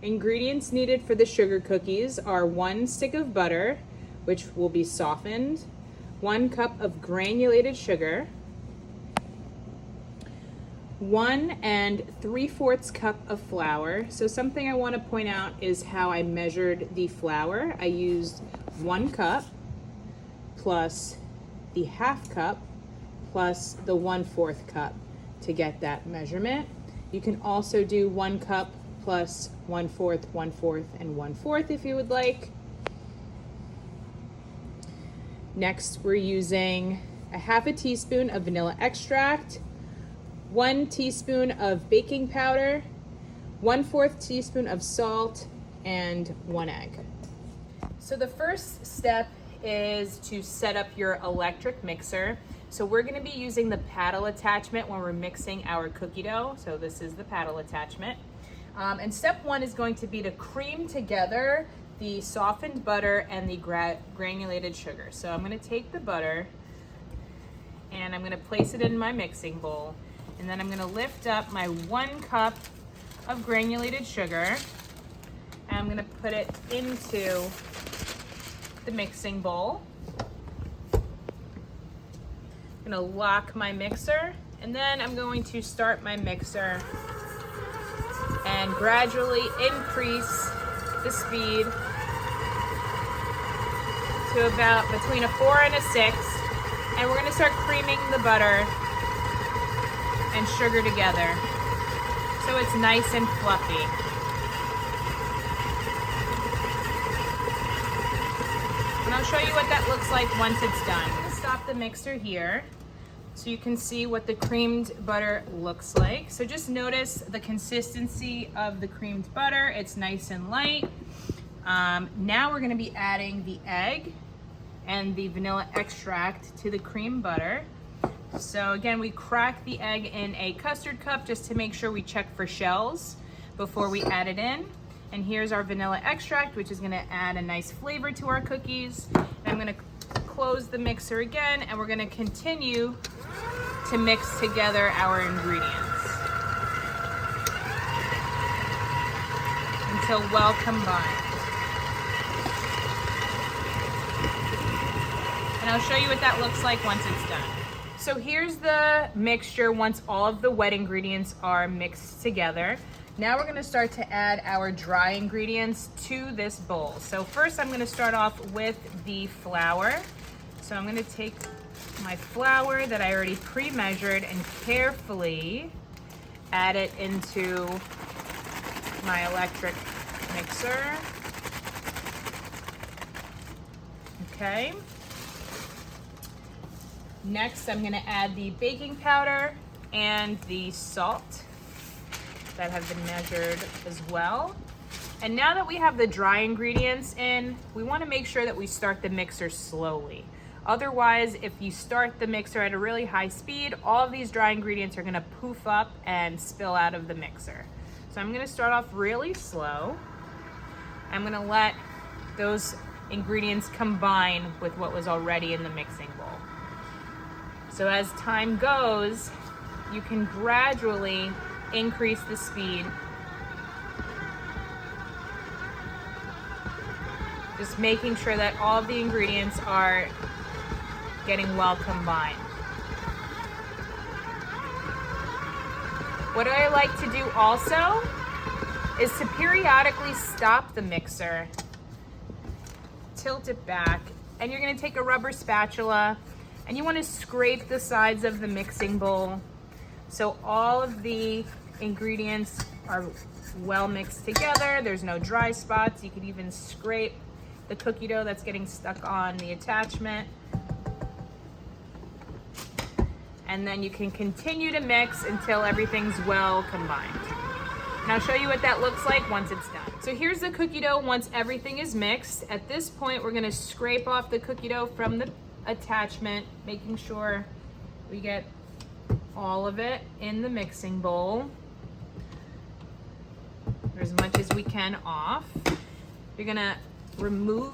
Ingredients needed for the sugar cookies are 1 stick of butter, which will be softened, 1 cup of granulated sugar, 1 3/4 cup of flour. So something I want to point out is how I measured the flour. I used 1 cup plus the 1/2 cup plus the 1/4 cup to get that measurement. You can also do 1 cup plus 1/4, 1/4, and 1/4 if you would like. Next, we're using a 1/2 teaspoon of vanilla extract, 1 teaspoon of baking powder, 1/4 teaspoon of salt, and 1 egg. So the first step is to set up your electric mixer. So we're going to be using the paddle attachment when we're mixing our cookie dough. So this is the paddle attachment. And step 1 is going to be to cream together the softened butter and the granulated sugar. So I'm going to take the butter and I'm going to place it in my mixing bowl. And then I'm going to lift up my 1 cup of granulated sugar and I'm going to put it into the mixing bowl. I'm going to lock my mixer and then I'm going to start my mixer and gradually increase the speed to about between a 4 and a 6. And we're going to start creaming the butter and sugar together so it's nice and fluffy. And I'll show you what that looks like once it's done. I'm going to stop the mixer here so you can see what the creamed butter looks like. So just notice the consistency of the creamed butter. It's nice and light. Now we're going to be adding the egg and the vanilla extract to the cream butter. So again, we crack the egg in a custard cup just to make sure we check for shells before we add it in. And here's our vanilla extract, which is going to add a nice flavor to our cookies. And I'm going to close the mixer again and we're going to continue to mix together our ingredients until well combined. And I'll show you what that looks like once it's done. So here's the mixture once all of the wet ingredients are mixed together. Now we're going to start to add our dry ingredients to this bowl. So first I'm going to start off with the flour. So I'm going to take my flour that I already pre-measured and carefully add it into my electric mixer. Okay. Next, I'm going to add the baking powder and the salt that have been measured as well. And now that we have the dry ingredients in, we want to make sure that we start the mixer slowly. Otherwise, if you start the mixer at a really high speed, all of these dry ingredients are going to poof up and spill out of the mixer. So I'm going to start off really slow. I'm going to let those ingredients combine with what was already in the mixing bowl. So as time goes, you can gradually increase the speed. Just making sure that all of the ingredients are getting well combined. What I like to do also is to periodically stop the mixer, tilt it back, and you're going to take a rubber spatula and you want to scrape the sides of the mixing bowl so all of the ingredients are well mixed together. There's no dry spots. You could even scrape the cookie dough that's getting stuck on the attachment. And then you can continue to mix until everything's well combined. And I'll show you what that looks like once it's done. So here's the cookie dough once everything is mixed. At this point, we're going to scrape off the cookie dough from the attachment, making sure we get all of it in the mixing bowl, or as much as we can off. You're gonna remove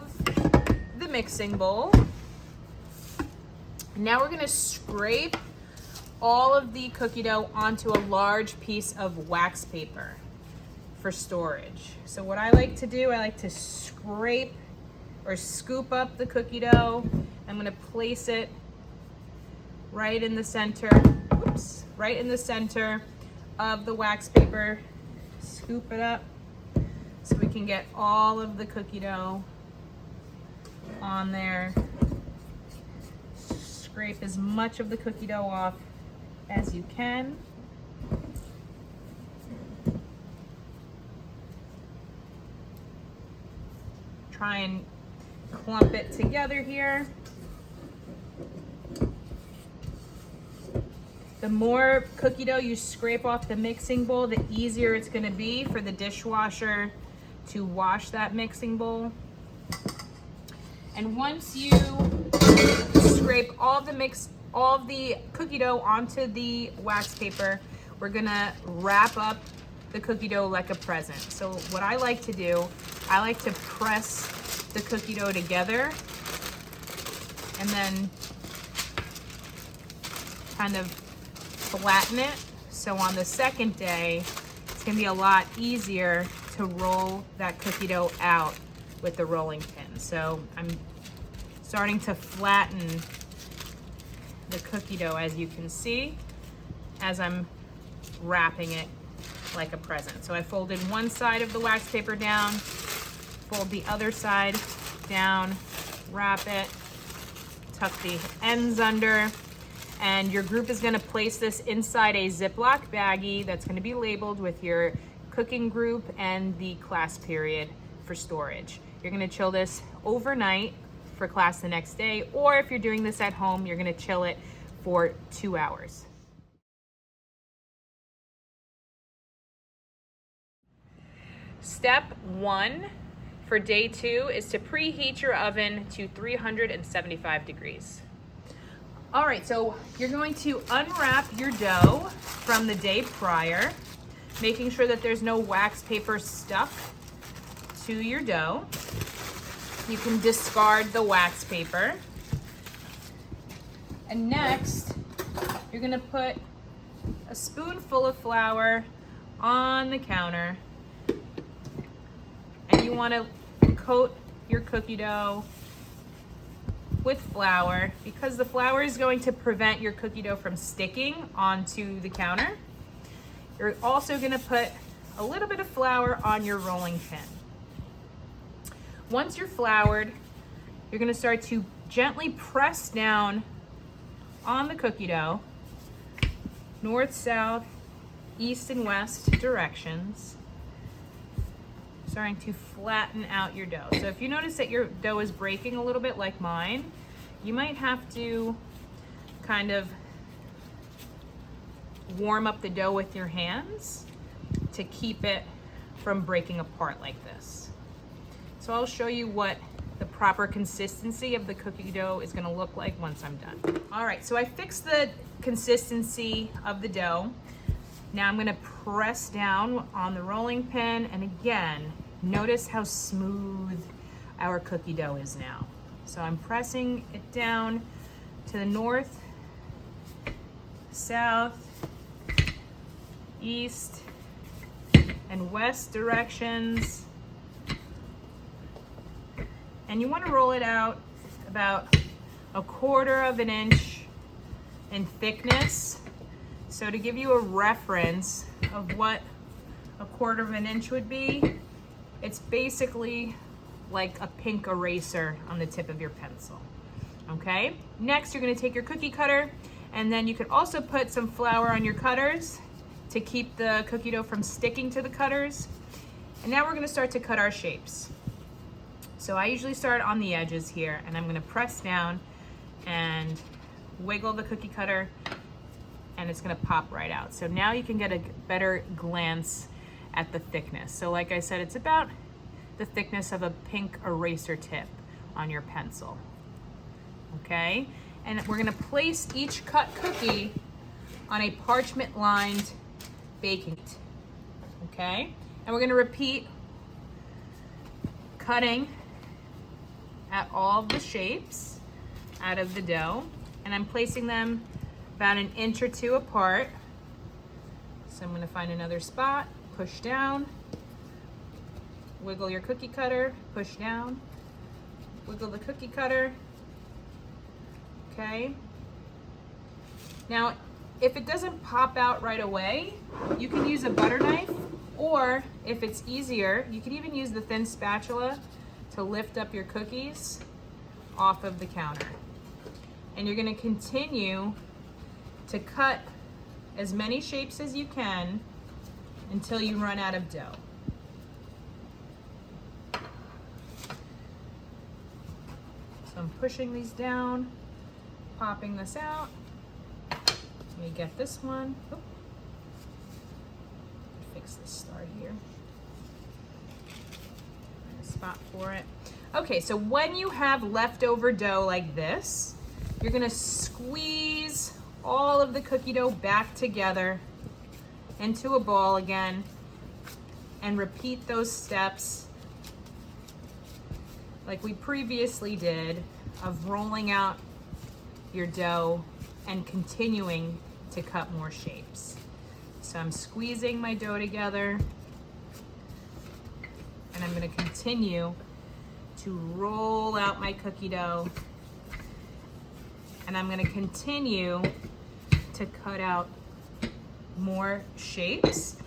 the mixing bowl. Now we're gonna scrape all of the cookie dough onto a large piece of wax paper. for storage. So what I like to do, I like to scrape or scoop up the cookie dough. I'm gonna place it right in the center, oops, right in the center of the wax paper. Scoop it up so we can get all of the cookie dough on there. Scrape as much of the cookie dough off as you can. Try and clump it together here. The more cookie dough you scrape off the mixing bowl, the easier it's going to be for the dishwasher to wash that mixing bowl. And once you scrape all of the cookie dough onto the wax paper, we're gonna wrap up the cookie dough like a present. So what I like to do, I like to press the cookie dough together and then kind of flatten it. So on the second day, it's gonna be a lot easier to roll that cookie dough out with the rolling pin. So I'm starting to flatten the cookie dough, as you can see, as I'm wrapping it like a present. So I folded one side of the wax paper down, fold the other side down, wrap it, tuck the ends under, and your group is gonna place this inside a Ziploc baggie that's gonna be labeled with your cooking group and the class period for storage. You're gonna chill this overnight for class the next day, or if you're doing this at home, you're gonna chill it for 2 hours. Step 1 for day 2 is to preheat your oven to 375 degrees. All right, so you're going to unwrap your dough from the day prior, making sure that there's no wax paper stuck to your dough. You can discard the wax paper. And next, you're gonna put a spoonful of flour on the counter. And you wanna coat your cookie dough with flour because the flour is going to prevent your cookie dough from sticking onto the counter. You're also gonna put a little bit of flour on your rolling pin. Once you're floured, you're gonna start to gently press down on the cookie dough, north, south, east, and west directions, starting to flatten out your dough. So if you notice that your dough is breaking a little bit like mine, you might have to kind of warm up the dough with your hands to keep it from breaking apart like this. So I'll show you what the proper consistency of the cookie dough is gonna look like once I'm done. All right, so I fixed the consistency of the dough. Now I'm gonna press down on the rolling pin, and again, notice how smooth our cookie dough is now. So I'm pressing it down to the north, south, east, and west directions. And you want to roll it out about 1/4 of an inch in thickness. So to give you a reference of what 1/4 of an inch would be, it's basically like a pink eraser on the tip of your pencil. Okay? Next, you're going to take your cookie cutter, and then you could also put some flour on your cutters to keep the cookie dough from sticking to the cutters. And now we're going to start to cut our shapes. So I usually start on the edges here, and I'm gonna press down and wiggle the cookie cutter, and it's gonna pop right out. So now you can get a better glance at the thickness. So like I said, it's about the thickness of a pink eraser tip on your pencil, okay? And we're gonna place each cut cookie on a parchment-lined baking sheet, okay? And we're gonna repeat cutting at all of the shapes out of the dough, and I'm placing them about 1 or 2 inches apart. So I'm going to find another spot, push down, Wiggle your cookie cutter, push down, wiggle the cookie cutter. Okay. Now, if it doesn't pop out right away, you can use a butter knife, or if it's easier, you can even use the thin spatula to lift up your cookies off of the counter. And you're gonna continue to cut as many shapes as you can until you run out of dough. So I'm pushing these down, popping this out. Let me get this one. Oop. Fix this star here. Find a spot for it. Okay, so when you have leftover dough like this, you're gonna squeeze all of the cookie dough back together into a ball again and repeat those steps like we previously did of rolling out your dough and continuing to cut more shapes. So I'm squeezing my dough together and I'm gonna continue to roll out my cookie dough, and I'm gonna continue to cut out more shapes.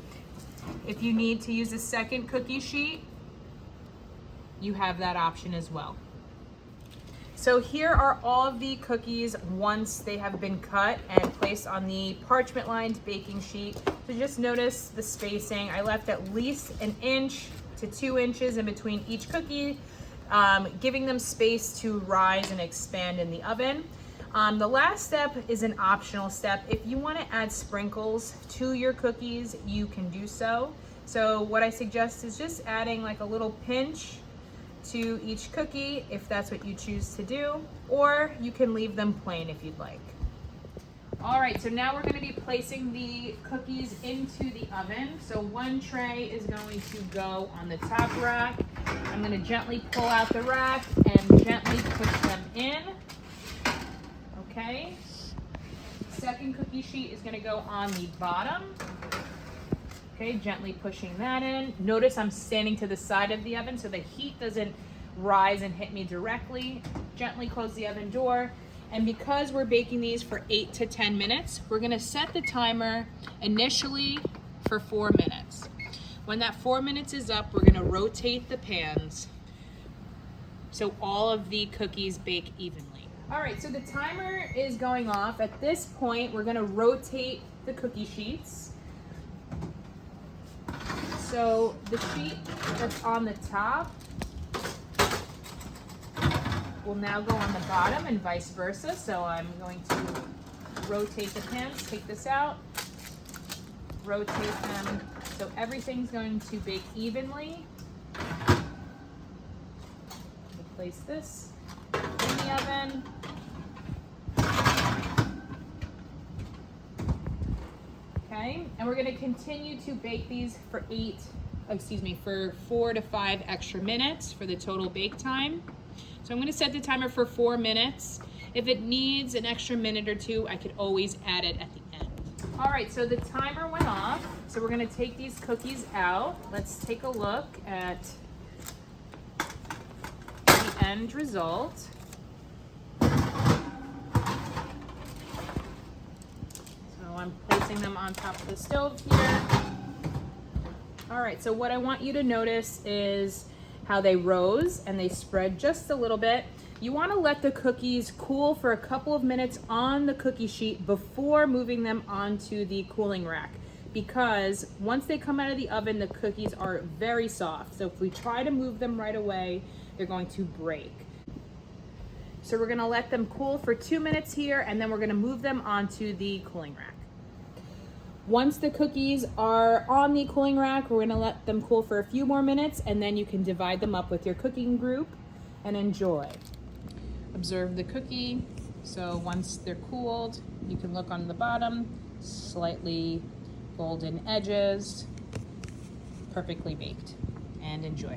If you need to use a second cookie sheet, you have that option as well. So here are all of the cookies once they have been cut and placed on the parchment lined baking sheet. So just notice the spacing. I left at least 1 inch to 2 inches in between each cookie, giving them space to rise and expand in the oven. The last step is an optional step. If you want to add sprinkles to your cookies, you can do so. So what I suggest is just adding like a little pinch to each cookie if that's what you choose to do, or you can leave them plain if you'd like. All right, so now we're going to be placing the cookies into the oven. So one tray is going to go on the top rack. I'm going to gently pull out the rack and gently push them in. Okay. Second cookie sheet is going to go on the bottom. Okay, gently pushing that in. Notice I'm standing to the side of the oven so the heat doesn't rise and hit me directly. Gently close the oven door. And because we're baking these for 8 to 10 minutes, we're gonna set the timer initially for 4 minutes. When that 4 minutes is up, we're gonna rotate the pans so all of the cookies bake evenly. All right, so the timer is going off. At this point, we're gonna rotate the cookie sheets. So the sheet that's on the top will now go on the bottom and vice versa. So I'm going to rotate the pans, take this out, rotate them. So everything's going to bake evenly. Place this in the oven. Okay, and we're gonna continue to bake these for 4 to 5 extra minutes for the total bake time. So I'm gonna set the timer for 4 minutes. If it needs an extra minute or two, I could always add it at the end. All right, so the timer went off. So we're gonna take these cookies out. Let's take a look at the end result. So I'm placing them on top of the stove here. All right, so what I want you to notice is how they rose and they spread just a little bit. You want to let the cookies cool for a couple of minutes on the cookie sheet before moving them onto the cooling rack, because once they come out of the oven, the cookies are very soft. So if we try to move them right away, they're going to break. So we're going to let them cool for 2 minutes here, and then we're going to move them onto the cooling rack. Once the cookies are on the cooling rack, we're gonna let them cool for a few more minutes, and then you can divide them up with your cooking group and enjoy. Observe the cookie. So once they're cooled, you can look on the bottom, slightly golden edges, perfectly baked, and enjoy.